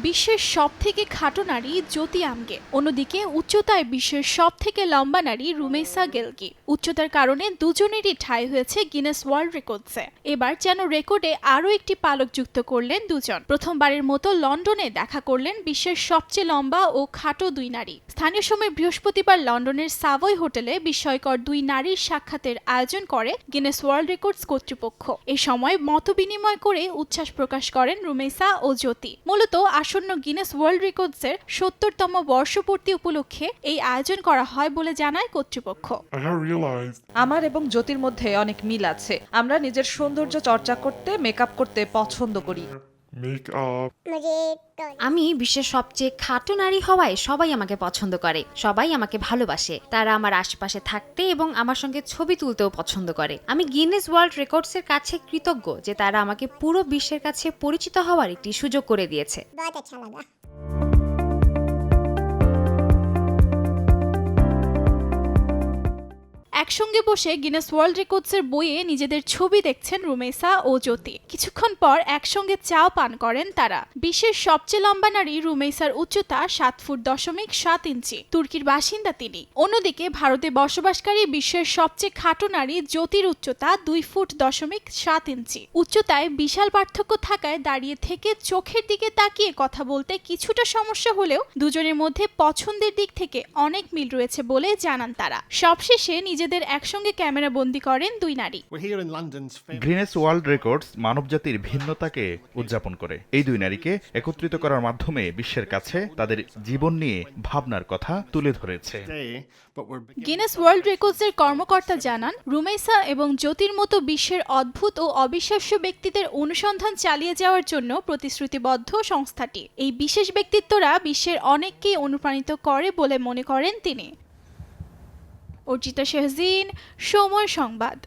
বিশ্বের সবথেকে খাটো নারী জ্যোতি আমগে, অন্যদিকে উচ্চতায় বিশ্বের সবথেকে লম্বা নারী রুমেইসা গেলকি। উচ্চতার কারণে দুজনেরই ঠাঁই হয়েছে গিনেস ওয়ার্ল্ড রেকর্ডসে। এবার যেন রেকর্ডে আরও একটি পালক যুক্ত করলেন দুজন। প্রথমবারের মতো লন্ডনে দেখা করলেন বিশ্বের সবচেয়ে লম্বা ও খাটো দুই নারী। স্থানীয় সময় বৃহস্পতিবার লন্ডনের সাভয় হোটেলে বিস্ময়কর দুই নারীর সাক্ষাতের আয়োজন করে গিনেস ওয়ার্ল্ড রেকর্ডস কর্তৃপক্ষ। এ সময় মতবিনিময় করে উচ্ছ্বাস প্রকাশ করেন রুমেইসা ও জ্যোতি। মূলত আসন্ন গিনেস ওয়ার্ল্ড রেকর্ডসের ৭০তম বর্ষপূর্তি উপলক্ষে এই আয়োজন করা হয় বলে জানায় কর্তৃপক্ষ। আমার এবং জ্যোতির মধ্যে অনেক মিল আছে। আমরা নিজের সৌন্দর্য চর্চা করতে, মেকআপ করতে পছন্দ করি। আমি বিশ্বের সবচেয়ে খাটো নারী হওয়ায় সবাই আমাকে পছন্দ করে, সবাই আমাকে ভালোবাসে। তারা আমার আশেপাশে থাকতে এবং আমার সঙ্গে ছবি তুলতেও পছন্দ করে। আমি গিনেস ওয়ার্ল্ড রেকর্ডসের কাছে কৃতজ্ঞ যে তারা আমাকে পুরো বিশ্বের কাছে পরিচিত হওয়ার একটি সুযোগ করে দিয়েছে। একসঙ্গে বসে গিনেস ওয়ার্ল্ড রেকর্ডসের বইয়ে নিজেদের ছবি দেখছেন রুমেইসা ও জ্যোতি। কিছুক্ষণ পর একসঙ্গে চাও পান করেন তারা। বিশ্বের সবচেয়ে লম্বা নারী রুমেইসার উচ্চতা 7.7 ফুট। তুর্কির বাসিন্দা তিনি। অন্যদিকে ভারতে বসবাসকারী বিশ্বের সবচেয়ে খাটো নারী জ্যোতির উচ্চতা 2.7 ফুট। উচ্চতায় বিশাল পার্থক্য থাকায় দাঁড়িয়ে থেকে চোখের দিকে তাকিয়ে কথা বলতে কিছুটা সমস্যা হলেও দুজনের মধ্যে পছন্দের দিক থেকে অনেক মিল রয়েছে বলে জানান তারা। সবশেষে নিজেদের একসঙ্গে ক্যামেরা বন্দী করেন দুই নারী। গিনেস ওয়ার্ল্ড রেকর্ডস মানবজাতির ভিন্নতাকে উদযাপন করে। এই দুই নারীকে একত্রিত করার মাধ্যমে বিশ্বের কাছে তাদের জীবন নিয়ে ভাবনার কথা তুলে ধরেছে। গিনেস ওয়ার্ল্ড রেকর্ডসের কর্মকর্তা জানান, রুমেইসা এবং জ্যোতির মতো বিশ্বের অদ্ভুত ও অবিশ্বাস্য ব্যক্তিদের অনুসন্ধান চালিয়ে যাওয়ার জন্য প্রতিশ্রুতিবদ্ধ সংস্থাটি। এই বিশেষ ব্যক্তিত্বরা বিশ্বের অনেককেই অনুপ্রাণিত করে বলে মনে করেন তিনি। অর্জিতা শেহজিন, সময় সংবাদ।